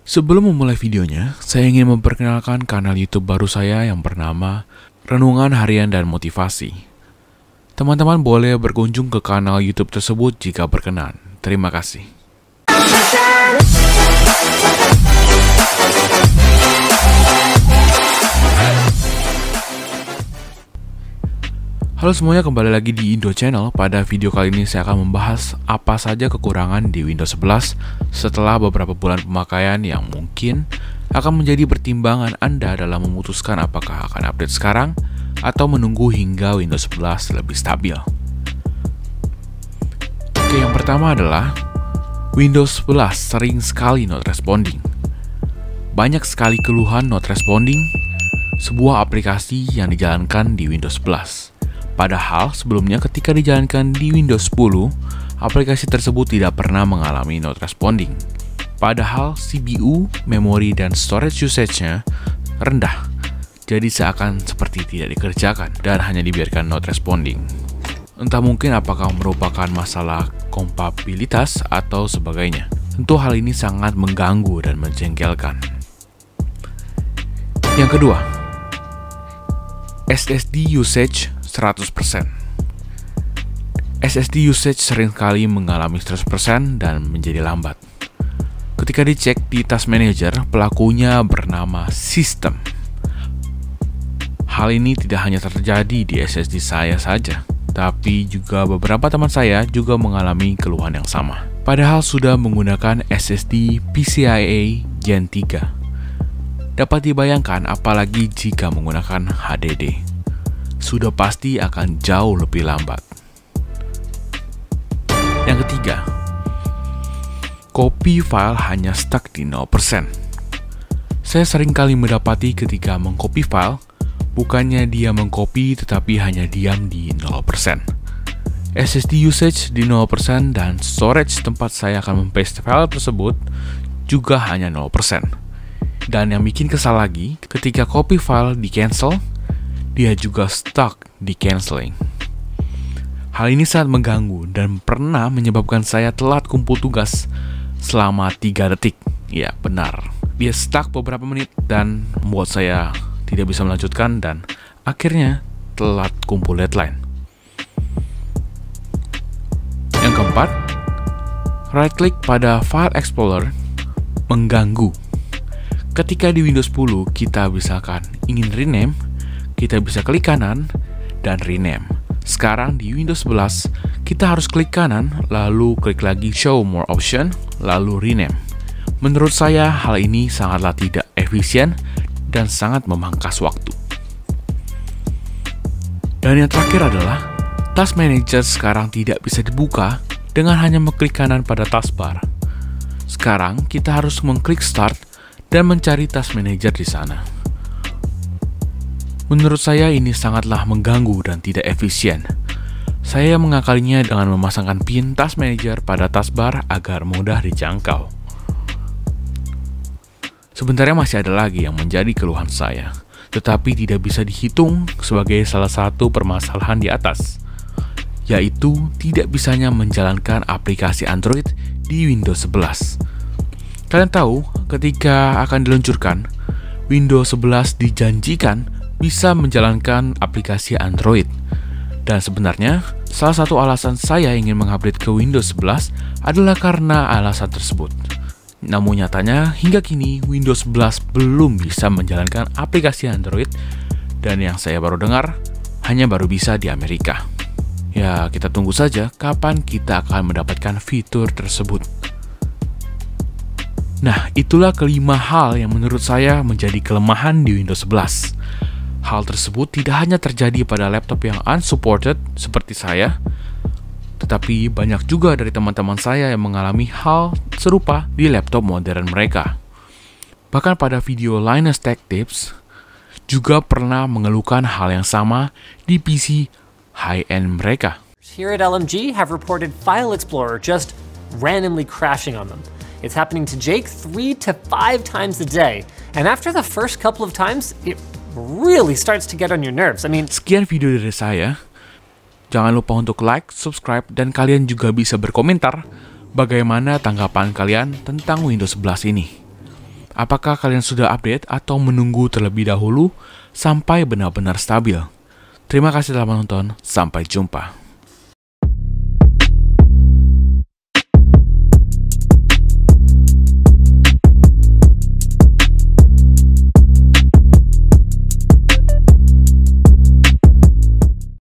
Sebelum memulai videonya, saya ingin memperkenalkan kanal YouTube baru saya yang bernama Renungan Harian dan Motivasi. Teman-teman boleh berkunjung ke kanal YouTube tersebut jika berkenan. Terima kasih. Halo semuanya, kembali lagi di Indo Channel. Pada video kali ini saya akan membahas apa saja kekurangan di Windows 11 setelah beberapa bulan pemakaian yang mungkin akan menjadi pertimbangan Anda dalam memutuskan apakah akan update sekarang atau menunggu hingga Windows 11 lebih stabil. Oke, yang pertama adalah Windows 11 sering sekali not responding. Banyak sekali keluhan not responding sebuah aplikasi yang dijalankan di Windows 11. Padahal sebelumnya ketika dijalankan di Windows 10, aplikasi tersebut tidak pernah mengalami not responding. Padahal CPU, memori, dan storage usage-nya rendah, jadi seakan seperti tidak dikerjakan dan hanya dibiarkan not responding. Entah mungkin apakah merupakan masalah kompatibilitas atau sebagainya. Tentu hal ini sangat mengganggu dan menjengkelkan. Yang kedua, SSD usage 100%. SSD usage sering kali mengalami 100% dan menjadi lambat. Ketika dicek di Task Manager, pelakunya bernama System. Hal ini tidak hanya terjadi di SSD saya saja, tapi juga beberapa teman saya juga mengalami keluhan yang sama. Padahal sudah menggunakan SSD PCIe Gen 3. Dapat dibayangkan apalagi jika menggunakan HDD. Sudah pasti akan jauh lebih lambat. Yang ketiga, copy file hanya stuck di 0%. Saya sering kali mendapati ketika mengcopy file, bukannya dia mengcopy tetapi hanya diam di 0%. SSD usage di 0% dan storage tempat saya akan mempaste file tersebut juga hanya 0%. Dan yang bikin kesal lagi, ketika copy file di cancel, dia juga stuck di canceling. Hal ini sangat mengganggu dan pernah menyebabkan saya telat kumpul tugas selama 3 detik. Ya, benar. Dia stuck beberapa menit dan membuat saya tidak bisa melanjutkan dan akhirnya telat kumpul deadline. Yang keempat, right click pada File Explorer mengganggu. Ketika di Windows 10 kita misalkan ingin rename, kita bisa klik kanan dan rename. Sekarang di Windows 11, kita harus klik kanan, lalu klik lagi Show More Option, lalu rename. Menurut saya, hal ini sangatlah tidak efisien dan sangat memangkas waktu. Dan yang terakhir adalah, Task Manager sekarang tidak bisa dibuka dengan hanya mengklik kanan pada taskbar. Sekarang, kita harus mengklik Start dan mencari Task Manager di sana. Menurut saya ini sangatlah mengganggu dan tidak efisien. Saya mengakalinya dengan memasangkan pin Task Manager pada taskbar agar mudah dijangkau. Sebenarnya masih ada lagi yang menjadi keluhan saya, tetapi tidak bisa dihitung sebagai salah satu permasalahan di atas, yaitu tidak bisanya menjalankan aplikasi Android di Windows 11. Kalian tahu, ketika akan diluncurkan, Windows 11 dijanjikan bisa menjalankan aplikasi Android. Dan sebenarnya, salah satu alasan saya ingin mengupdate ke Windows 11 adalah karena alasan tersebut. Namun nyatanya, hingga kini Windows 11 belum bisa menjalankan aplikasi Android, dan yang saya baru dengar, hanya baru bisa di Amerika. Ya, kita tunggu saja kapan kita akan mendapatkan fitur tersebut. Nah, itulah kelima hal yang menurut saya menjadi kelemahan di Windows 11. Hal tersebut tidak hanya terjadi pada laptop yang unsupported seperti saya, tetapi banyak juga dari teman-teman saya yang mengalami hal serupa di laptop modern mereka. Bahkan pada video Linus Tech Tips juga pernah mengeluhkan hal yang sama di PC high-end mereka. Here at LMG have reported File Explorer just randomly crashing on them. It's happening to Jake 3 to 5 times a day, and after the first couple of times, it really starts to get on your nerves. Sekian video dari saya. Jangan lupa untuk like, subscribe, dan kalian juga bisa berkomentar bagaimana tanggapan kalian tentang Windows 11 ini. Apakah kalian sudah update atau menunggu terlebih dahulu sampai benar-benar stabil? Terima kasih telah menonton, sampai jumpa.